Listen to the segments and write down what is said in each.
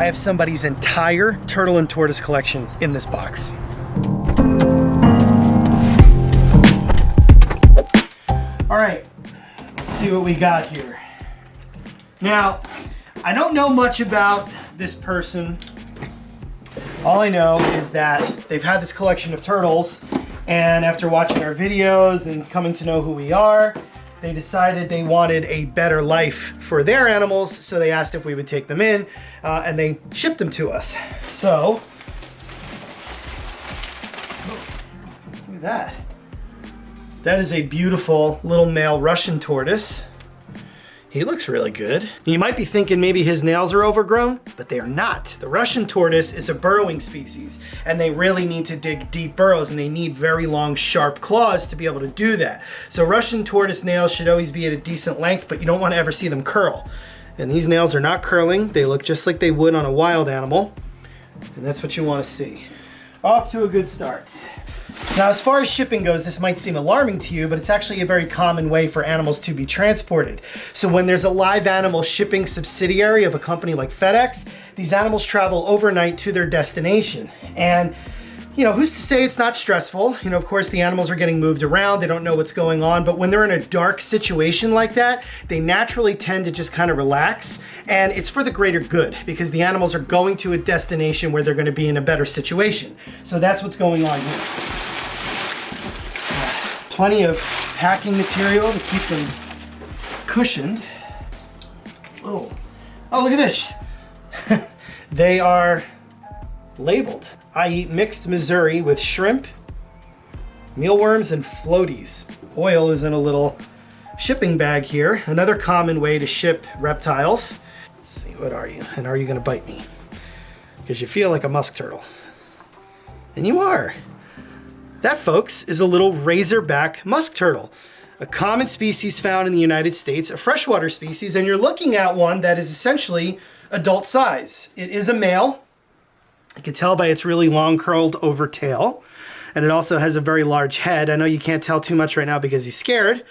I have somebody's entire turtle and tortoise collection in this box. All right, let's see what we got here. Now, I don't know much about this person. All I know is that they've had this collection of turtles, and after watching our videos and coming to know who we are, they decided they wanted a better life for their animals, so they asked if we would take them in, and they shipped them to us. So, look at that. That is a beautiful little male Russian tortoise. He looks really good. You might be thinking maybe his nails are overgrown, but they are not. The Russian tortoise is a burrowing species, and they really need to dig deep burrows, and they need very long, sharp claws to be able to do that. So Russian tortoise nails should always be at a decent length, but you don't want to ever see them curl. And these nails are not curling. They look just like they would on a wild animal, and that's what you want to see. Off to a good start. Now, as far as shipping goes, this might seem alarming to you, but it's actually a very common way for animals to be transported. So when there's a live animal shipping subsidiary of a company like FedEx, these animals travel overnight to their destination. And, you know, who's to say it's not stressful? You know, of course, the animals are getting moved around. They don't know what's going on. But when they're in a dark situation like that, they naturally tend to just kind of relax. And it's for the greater good because the animals are going to a destination where they're going to be in a better situation. So that's what's going on here. Plenty of packing material to keep them cushioned. Oh, look at this. They are labeled. I eat mixed Missouri with shrimp, mealworms, and floaties. Oil is in a little shipping bag here. Another common way to ship reptiles. Let's see, what are you? And are you gonna bite me? Because you feel like a musk turtle. And you are. That, folks, is a little razorback musk turtle, a common species found in the United States, a freshwater species, and you're looking at one that is essentially adult size. It is a male. You can tell by its really long curled over tail, and it also has a very large head. I know you can't tell too much right now because he's scared,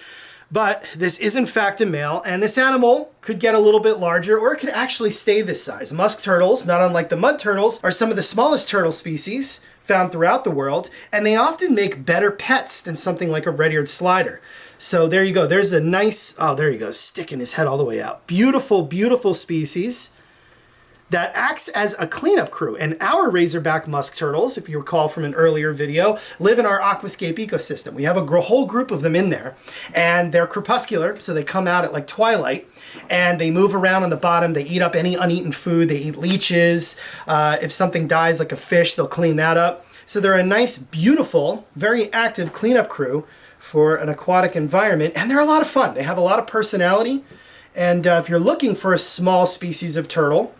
but this is in fact a male, and this animal could get a little bit larger, or it could actually stay this size. Musk turtles, not unlike the mud turtles, are some of the smallest turtle species found throughout the world, and they often make better pets than something like a red-eared slider. So there you go. There's a nice, oh, there you go, sticking his head all the way out. Beautiful, beautiful species that acts as a cleanup crew. And our razorback musk turtles, if you recall from an earlier video, live in our aquascape ecosystem. We have a whole group of them in there, and they're crepuscular, so they come out at like twilight, and they move around on the bottom. They eat up any uneaten food. They eat leeches. If something dies like a fish, they'll clean that up. So they're a nice, beautiful, very active cleanup crew for an aquatic environment, and they're a lot of fun. They have a lot of personality, and if you're looking for a small species of turtle,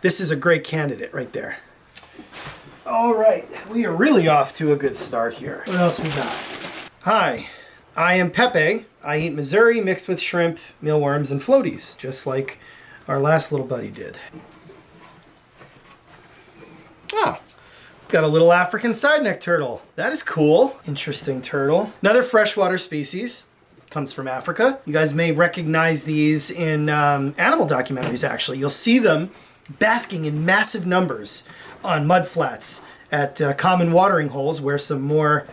this is a great candidate right there. All right, we are really off to a good start here. What else we got? Hi, I am Pepe. I eat Missouri mixed with shrimp, mealworms, and floaties, just like our last little buddy did. Oh, got a little African side-neck turtle. That is cool. Interesting turtle. Another freshwater species. Comes from Africa. You guys may recognize these in animal documentaries, actually. You'll see them basking in massive numbers on mud flats at common watering holes where some more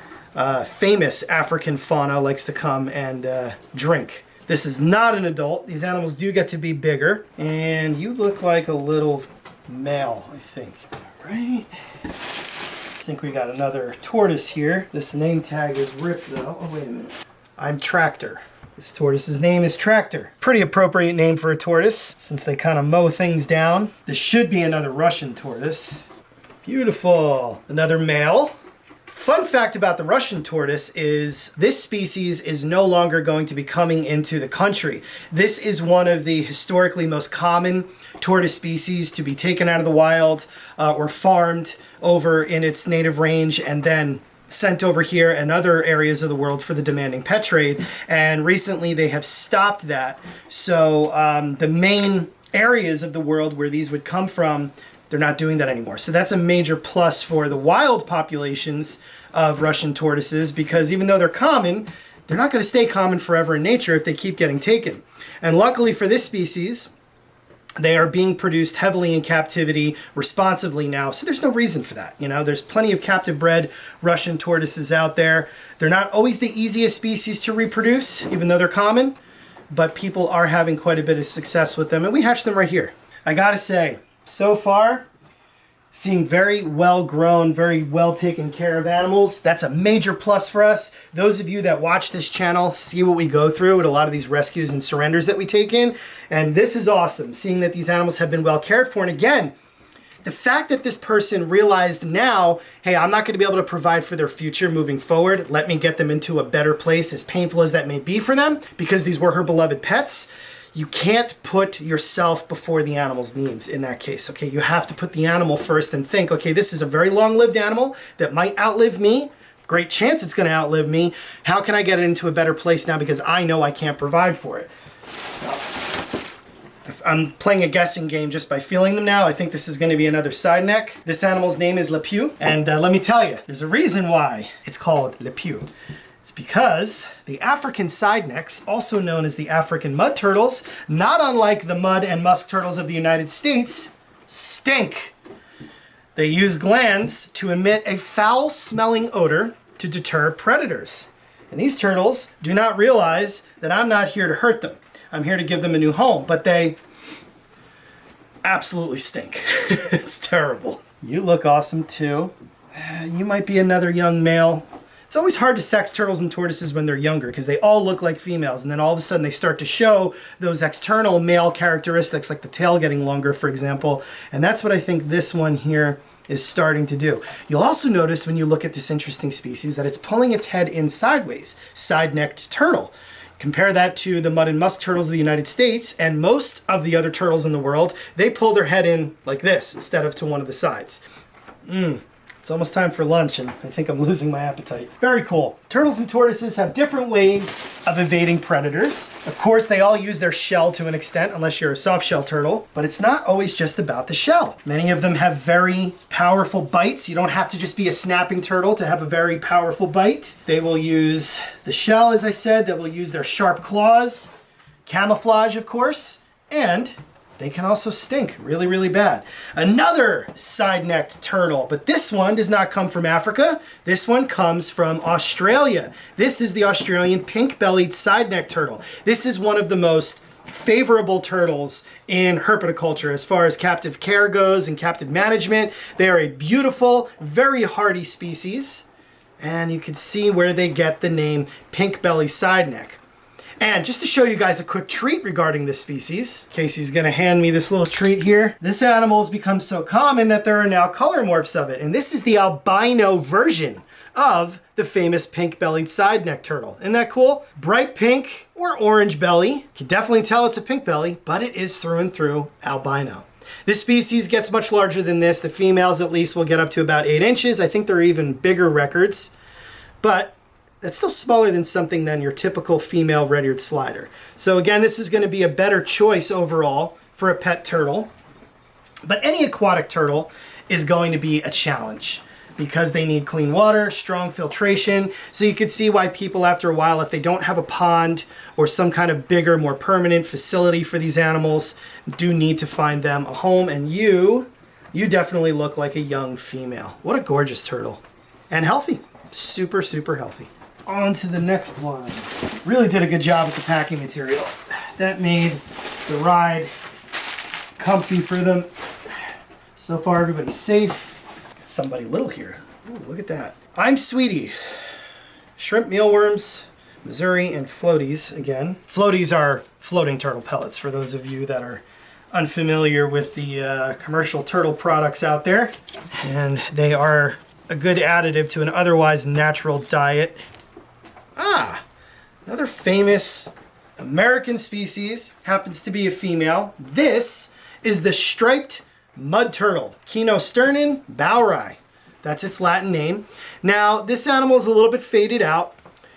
famous African fauna likes to come and drink. This is not an adult. These animals do get to be bigger. And you look like a little male, I think. All right. I think we got another tortoise here. This name tag is ripped though. Oh, wait a minute. I'm Tractor. This tortoise's name is Tractor. Pretty appropriate name for a tortoise since they kind of mow things down. This should be another Russian tortoise. Beautiful. Another male. Fun fact about the Russian tortoise is this species is no longer going to be coming into the country. This is one of the historically most common tortoise species to be taken out of the wild or farmed over in its native range and then sent over here and other areas of the world for the demanding pet trade. And recently they have stopped that. So the main areas of the world where these would come from, they're not doing that anymore. So that's a major plus for the wild populations of Russian tortoises, because even though they're common, they're not going to stay common forever in nature if they keep getting taken. And luckily for this species, They are being produced heavily in captivity responsively now, so there's no reason for that. You know, there's plenty of captive bred Russian tortoises out there. They're not always the easiest species to reproduce, even though they're common, but people are having quite a bit of success with them, and we hatch them right here. I gotta say, so far, seeing very well grown, very well taken care of animals. That's a major plus for us. Those of you that watch this channel see what we go through with a lot of these rescues and surrenders that we take in. And this is awesome, seeing that these animals have been well cared for. And again, the fact that this person realized now, hey, I'm not going to be able to provide for their future moving forward. Let me get them into a better place, as painful as that may be for them, because these were her beloved pets. You can't put yourself before the animal's needs in that case, okay? You have to put the animal first and think, okay, this is a very long-lived animal that might outlive me. Great chance it's gonna outlive me. How can I get it into a better place now because I know I can't provide for it? So, I'm playing a guessing game just by feeling them now. I think this is gonna be another side neck. This animal's name is Le Pew, and let me tell you, there's a reason why it's called Le Pew. It's because the African side necks, also known as the African mud turtles, not unlike the mud and musk turtles of the United States, stink. They use glands to emit a foul-smelling odor to deter predators. And these turtles do not realize that I'm not here to hurt them. I'm here to give them a new home, but they absolutely stink. It's terrible. You look awesome too. You might be another young male. It's always hard to sex turtles and tortoises when they're younger because they all look like females, and then all of a sudden they start to show those external male characteristics, like the tail getting longer, for example. And that's what I think this one here is starting to do. You'll also notice when you look at this interesting species that it's pulling its head in sideways, side-necked turtle. Compare that to the mud and musk turtles of the United States, and most of the other turtles in the world, they pull their head in like this instead of to one of the sides. It's almost time for lunch, and I think I'm losing my appetite. Very cool. Turtles and tortoises have different ways of evading predators. Of course, they all use their shell to an extent, unless you're a soft shell turtle, but it's not always just about the shell. Many of them have very powerful bites. You don't have to just be a snapping turtle to have a very powerful bite. They will use the shell, as I said. They will use their sharp claws, camouflage, of course, and they can also stink really, really bad. Another side-necked turtle, but this one does not come from Africa. This one comes from Australia. This is the Australian pink-bellied side-necked turtle. This is one of the most favorable turtles in herpetology as far as captive care goes and captive management. They are a beautiful, very hardy species, and you can see where they get the name pink-belly side-neck. And just to show you guys a quick treat regarding this species, Casey's gonna hand me this little treat here. This animal has become so common that there are now color morphs of it. And this is the albino version of the famous pink-bellied side-neck turtle. Isn't that cool? Bright pink or orange belly. You can definitely tell it's a pink belly, but it is through and through albino. This species gets much larger than this. The females at least will get up to about 8 inches. I think there are even bigger records, but that's still smaller than something than your typical female red-eared slider. So again, this is going to be a better choice overall for a pet turtle. But any aquatic turtle is going to be a challenge because they need clean water, strong filtration. So you can see why people after a while, if they don't have a pond or some kind of bigger, more permanent facility for these animals, do need to find them a home. And you definitely look like a young female. What a gorgeous turtle. And healthy. Super, super healthy. On to the next one. Really did a good job with the packing material. That made the ride comfy for them. So far, everybody's safe. Got somebody little here. Ooh, look at that. I'm Sweetie. Shrimp mealworms, Missouri, and floaties again. Floaties are floating turtle pellets for those of you that are unfamiliar with the commercial turtle products out there. And they are a good additive to an otherwise natural diet. Another famous American species, happens to be a female. This is the striped mud turtle, Kinosternon boweri. That's its Latin name. Now, this animal is a little bit faded out,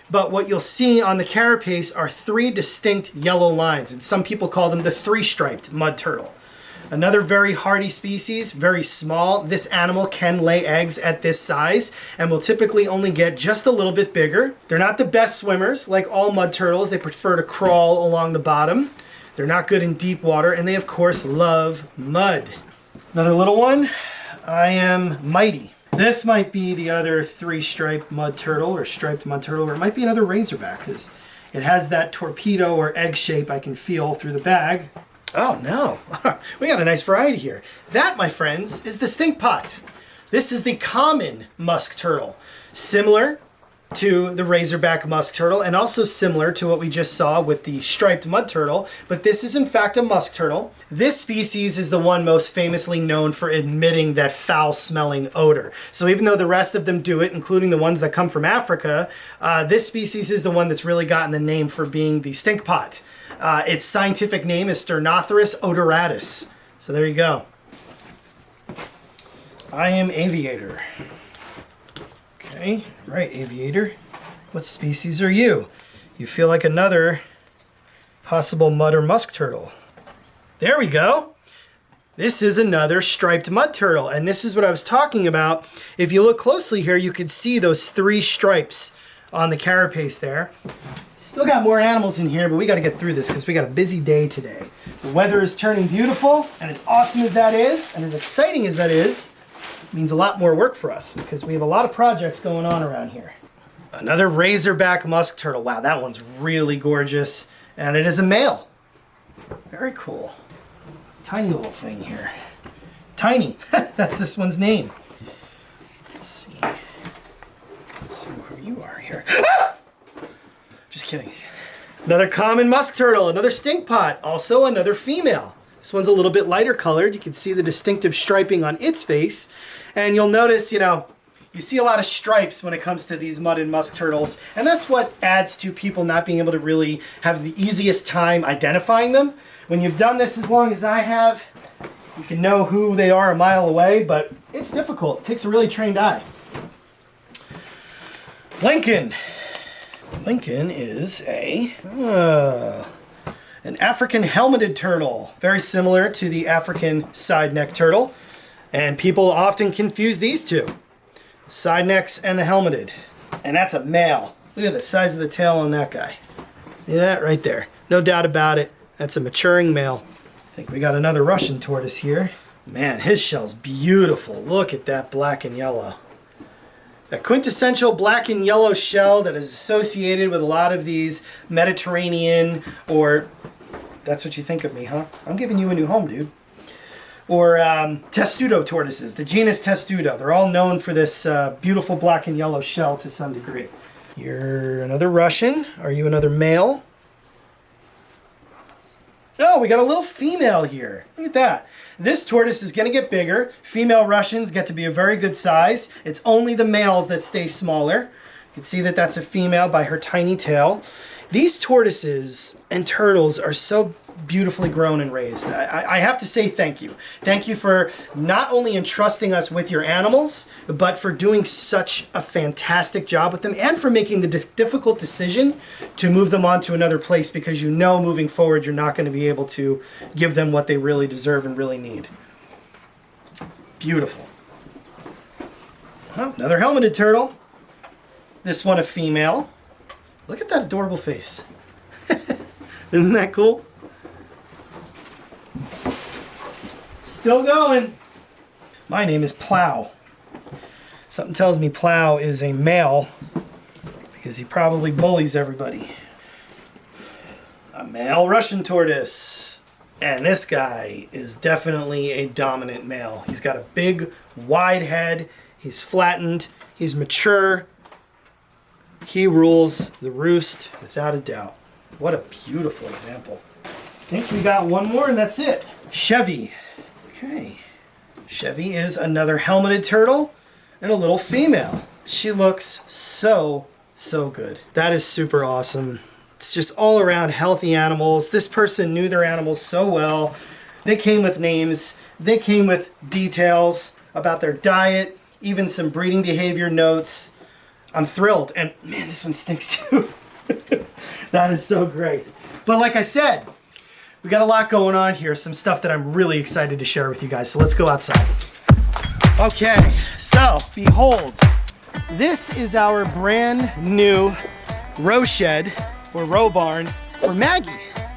but what you'll see on the carapace are 3 distinct yellow lines, and some people call them the 3-striped mud turtle. Another very hardy species, very small. This animal can lay eggs at this size and will typically only get just a little bit bigger. They're not the best swimmers. Like all mud turtles, they prefer to crawl along the bottom. They're not good in deep water, and they of course love mud. Another little one, I am Mighty. This might be the other three-striped mud turtle or striped mud turtle, or it might be another razorback because it has that torpedo or egg shape I can feel through the bag. Oh no, we got a nice variety here. That, my friends, is the stink pot. This is the common musk turtle, similar to the razorback musk turtle and also similar to what we just saw with the striped mud turtle, but this is in fact a musk turtle. This species is the one most famously known for emitting that foul-smelling odor. So even though the rest of them do it, including the ones that come from Africa, this species is the one that's really gotten the name for being the stink pot. Its scientific name is Sternothrus odoratus. So there you go. I am Aviator. Okay, right, Aviator. What species are you? You feel like another possible mud or musk turtle. There we go. This is another striped mud turtle, and this is what I was talking about. If you look closely here, you can see those 3 stripes on the carapace there. Still got more animals in here, but we got to get through this because we got a busy day today. The weather is turning beautiful, and as awesome as that is, and as exciting as that is, means a lot more work for us because we have a lot of projects going on around here. Another razorback musk turtle. Wow, that one's really gorgeous. And it is a male. Very cool. Tiny little thing here. Tiny. That's this one's name. Let's see. Let's see who you are here. Ah! Just kidding. Another common musk turtle. Another stink pot. Also another female. This one's a little bit lighter colored. You can see the distinctive striping on its face. And you'll notice, you see a lot of stripes when it comes to these mud and musk turtles. And that's what adds to people not being able to really have the easiest time identifying them. When you've done this as long as I have, you can know who they are a mile away, but it's difficult. It takes a really trained eye. Lincoln. Lincoln is an African helmeted turtle, very similar to the African side neck turtle. And people often confuse these two, the side necks and the helmeted. And that's a male. Look at the size of the tail on that guy. See that right there? No doubt about it. That's a maturing male. I think we got another Russian tortoise here. Man, his shell's beautiful. Look at that black and yellow. That quintessential black and yellow shell that is associated with a lot of these Mediterranean, or that's what you think of me, huh? I'm giving you a new home, dude. Or testudo tortoises, the genus Testudo. They're all known for this beautiful black and yellow shell to some degree. You're another Russian. Are you another male? Oh, we got a little female here. Look at that. This tortoise is going to get bigger. Female Russians get to be a very good size. It's only the males that stay smaller. You can see that that's a female by her tiny tail. These tortoises and turtles are so beautifully grown and raised. I have to say thank you. Thank you for not only entrusting us with your animals, but for doing such a fantastic job with them and for making the difficult decision to move them on to another place because you know moving forward you're not going to be able to give them what they really deserve and really need. Beautiful. Well, another helmeted turtle. This one a female. Look at that adorable face. Isn't that cool? Still going. My name is Plow. Something tells me Plow is a male because he probably bullies everybody. A male Russian tortoise. And this guy is definitely a dominant male. He's got a big, wide head. He's flattened. He's mature. He rules the roost without a doubt. What a beautiful example. I think we got one more and that's it. Chevy. Okay. Chevy is another helmeted turtle and a little female. She looks so good. That is super awesome. It's just all around healthy animals. This person knew their animals so well. They came with names. They came with details about their diet, even some breeding behavior notes. I'm thrilled. And man, this one stinks too. That is so great. But like I said, we got a lot going on here. Some stuff that I'm really excited to share with you guys. So let's go outside. Okay, so behold, this is our brand new row shed or row barn for Maggie.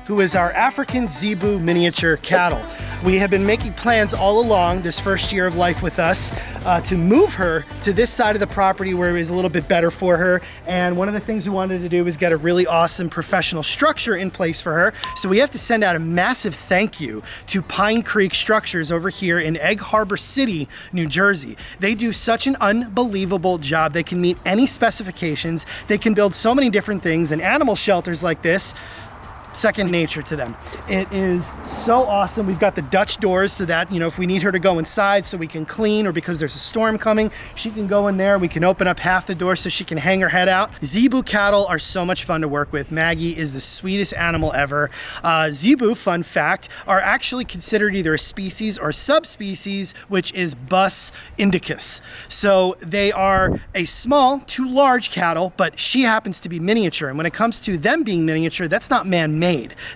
who is our African zebu miniature cattle. We have been making plans all along this first year of life with us to move her to this side of the property where it was a little bit better for her. And one of the things we wanted to do was get a really awesome professional structure in place for her. So we have to send out a massive thank you to Pine Creek Structures over here in Egg Harbor City, New Jersey. They do such an unbelievable job. They can meet any specifications. They can build so many different things, and animal shelters like this, second nature to them. It is so awesome. We've got the Dutch doors so that, you know, if we need her to go inside so we can clean, or because there's a storm coming, she can go in there. We can open up half the door so she can hang her head out. Zebu cattle are so much fun to work with. Maggie is the sweetest animal ever. Zebu, fun fact, are actually considered either a species or subspecies, which is Bus indicus. So they are a small to large cattle, but she happens to be miniature. And when it comes to them being miniature, that's not man-made.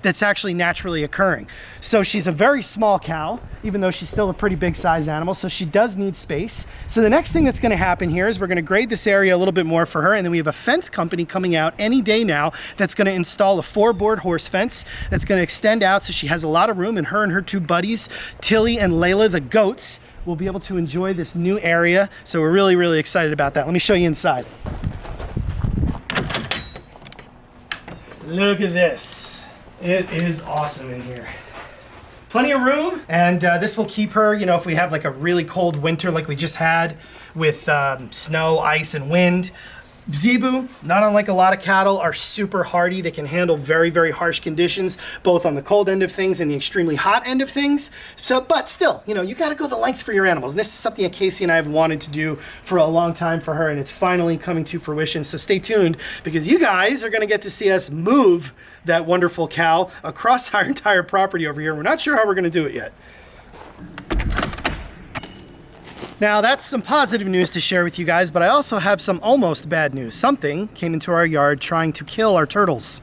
That's actually naturally occurring. So she's a very small cow, even though she's still a pretty big sized animal, so she does need space. So the next thing that's going to happen here is we're going to grade this area a little bit more for her, and then we have a fence company coming out any day now that's going to install a 4-board horse fence that's going to extend out so she has a lot of room, and her 2 buddies, Tilly and Layla the goats, will be able to enjoy this new area. So we're really, really excited about that. Let me show you inside. Look at this. It is awesome in here. Plenty of room, and this will keep her, you know, if we have like a really cold winter like we just had with snow, ice, and wind. Zebu, not unlike a lot of cattle, are super hardy. They can handle very, very harsh conditions, both on the cold end of things and the extremely hot end of things. So, but still, you know, you got to go the length for your animals. And this is something that Casey and I have wanted to do for a long time for her, and it's finally coming to fruition. So stay tuned, because you guys are going to get to see us move that wonderful cow across our entire property over here. We're not sure how we're going to do it yet. Now, that's some positive news to share with you guys, but I also have some almost bad news. Something came into our yard trying to kill our turtles.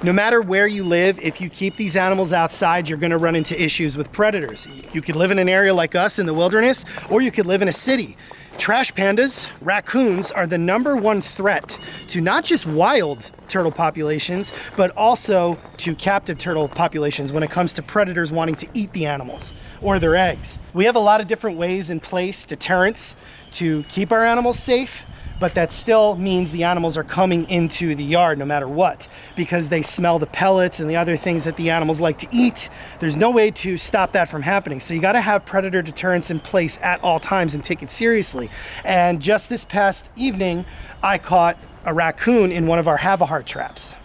No matter where you live, if you keep these animals outside, you're going to run into issues with predators. You could live in an area like us in the wilderness, or you could live in a city. Trash pandas, raccoons, are the #1 threat to not just wild turtle populations, but also to captive turtle populations when it comes to predators wanting to eat the animals or their eggs. We have a lot of different ways in place, deterrents, to keep our animals safe, but that still means the animals are coming into the yard no matter what, because they smell the pellets and the other things that the animals like to eat. There's no way to stop that from happening. So you got to have predator deterrents in place at all times and take it seriously. And just this past evening, I caught a raccoon in one of our have-a-heart traps.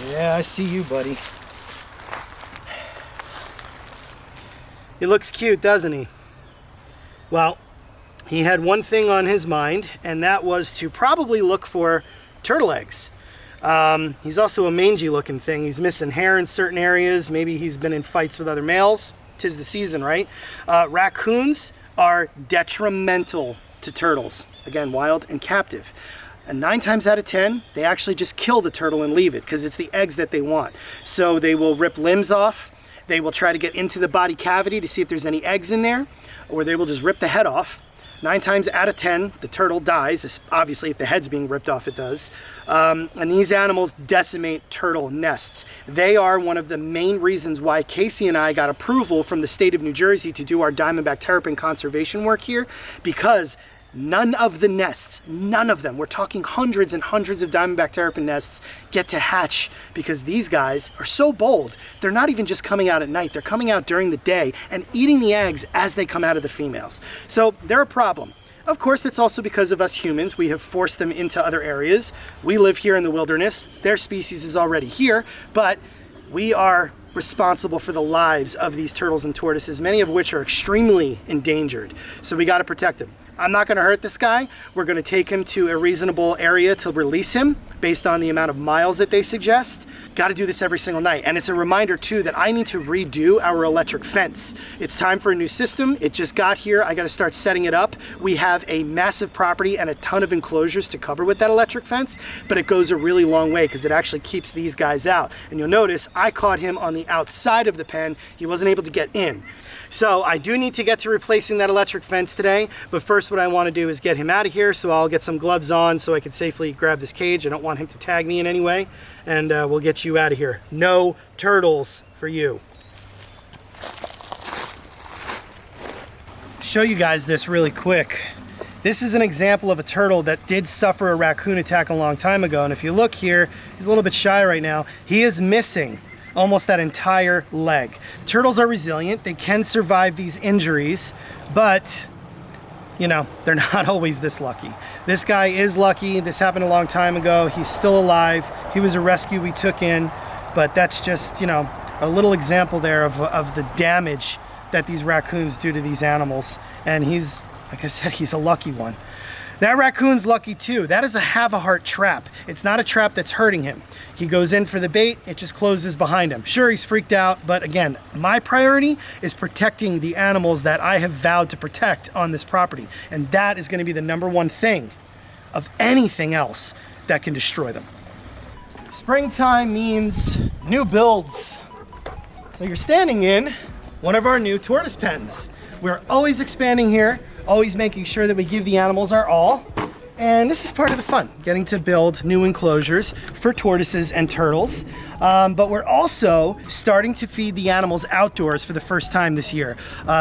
Yeah, I see you, buddy. He looks cute, doesn't he? Well, he had one thing on his mind, and that was to probably look for turtle eggs. He's also a mangy looking thing. He's missing hair in certain areas. Maybe he's been in fights with other males. 'Tis the season, right? Raccoons are detrimental to turtles. Again, wild and captive. And 9 times out of 10, they actually just kill the turtle and leave it, because it's the eggs that they want. So they will rip limbs off. They will try to get into the body cavity to see if there's any eggs in there, or they will just rip the head off. 9 times out of 10, the turtle dies. Obviously, if the head's being ripped off, it does. And these animals decimate turtle nests. They are one of the main reasons why Casey and I got approval from the state of New Jersey to do our diamondback terrapin conservation work here, because none of the nests, none of them, we're talking hundreds and hundreds of diamondback terrapin nests, get to hatch, because these guys are so bold. They're not even just coming out at night, they're coming out during the day and eating the eggs as they come out of the females. So they're a problem. Of course, that's also because of us humans. We have forced them into other areas. We live here in the wilderness. Their species is already here, but we are responsible for the lives of these turtles and tortoises, many of which are extremely endangered. So we got to protect them. I'm not going to hurt this guy. We're going to take him to a reasonable area to release him based on the amount of miles that they suggest. Got to do this every single night. And it's a reminder too that I need to redo our electric fence. It's time for a new system. It just got here. I got to start setting it up. We have a massive property and a ton of enclosures to cover with that electric fence, but it goes a really long way because it actually keeps these guys out. And you'll notice I caught him on the outside of the pen. He wasn't able to get in. So I do need to get to replacing that electric fence today, but first what I want to do is get him out of here, so I'll get some gloves on so I can safely grab this cage. I don't want him to tag me in any way, and we'll get you out of here. No turtles for you. Show you guys this really quick. This is an example of a turtle that did suffer a raccoon attack a long time ago, and if you look here, he's a little bit shy right now. He is missing almost that entire leg. Turtles are resilient. They can survive these injuries, but you know, they're not always this lucky. This guy is lucky. This happened a long time ago. He's still alive. He was a rescue we took in, but that's just, you know, a little example there of the damage that these raccoons do to these animals. And he's, like I said, he's a lucky one. That raccoon's lucky too. That is a have-a-heart trap. It's not a trap that's hurting him. He goes in for the bait, it just closes behind him. Sure, he's freaked out, but again, my priority is protecting the animals that I have vowed to protect on this property. And that is gonna be the #1 thing of anything else that can destroy them. Springtime means new builds. So you're standing in one of our new tortoise pens. We're always expanding here, always making sure that we give the animals our all. And this is part of the fun, getting to build new enclosures for tortoises and turtles. But we're also starting to feed the animals outdoors for the first time this year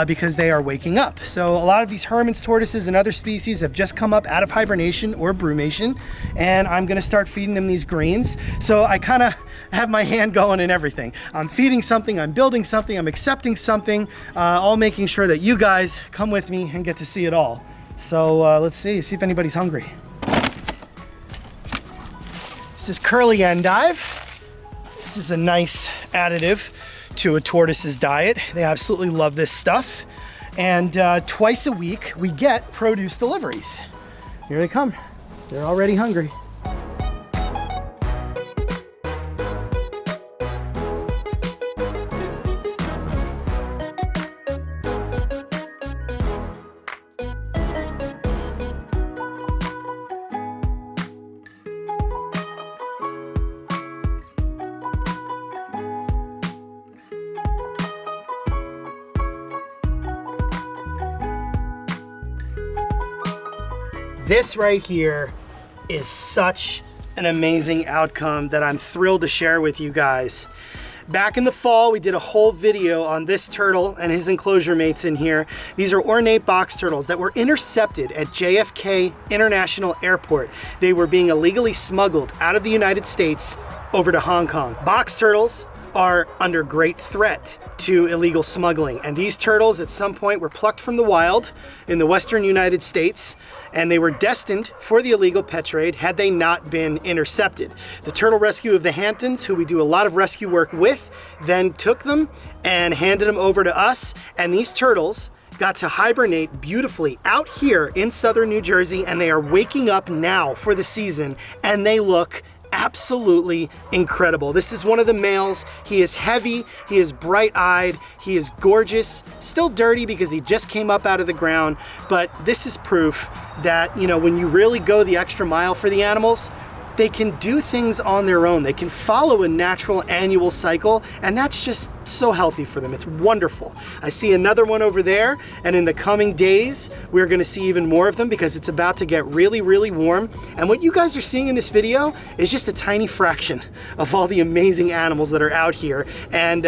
because they are waking up. So a lot of these Herman's tortoises and other species have just come up out of hibernation or brumation, and I'm gonna start feeding them these greens. So I kind of have my hand going in everything. I'm feeding something, I'm building something, I'm accepting something, all making sure that you guys come with me and get to see it all. So let's see if anybody's hungry. This is curly endive. This is a nice additive to a tortoise's diet. They absolutely love this stuff. And twice a week, we get produce deliveries. Here they come. They're already hungry. This right here is such an amazing outcome that I'm thrilled to share with you guys. Back in the fall, we did a whole video on this turtle and his enclosure mates in here. These are ornate box turtles that were intercepted at JFK International Airport. They were being illegally smuggled out of the United States over to Hong Kong. Box turtles are under great threat to illegal smuggling. And these turtles at some point were plucked from the wild in the western United States, and they were destined for the illegal pet trade had they not been intercepted. The Turtle Rescue of the Hamptons, who we do a lot of rescue work with, then took them and handed them over to us, and these turtles got to hibernate beautifully out here in southern New Jersey, and they are waking up now for the season, and they look absolutely incredible. This is one of the males. He is heavy, he is bright-eyed, he is gorgeous, still dirty because he just came up out of the ground, but this is proof that, you know, when you really go the extra mile for the animals, they can do things on their own. They can follow a natural annual cycle, and that's just so healthy for them. It's wonderful. I see another one over there, and in the coming days, we're gonna see even more of them because it's about to get really, really warm. And what you guys are seeing in this video is just a tiny fraction of all the amazing animals that are out here. And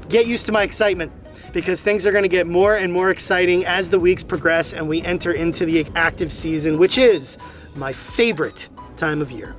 get used to my excitement, because things are gonna get more and more exciting as the weeks progress and we enter into the active season, which is my favorite time of year.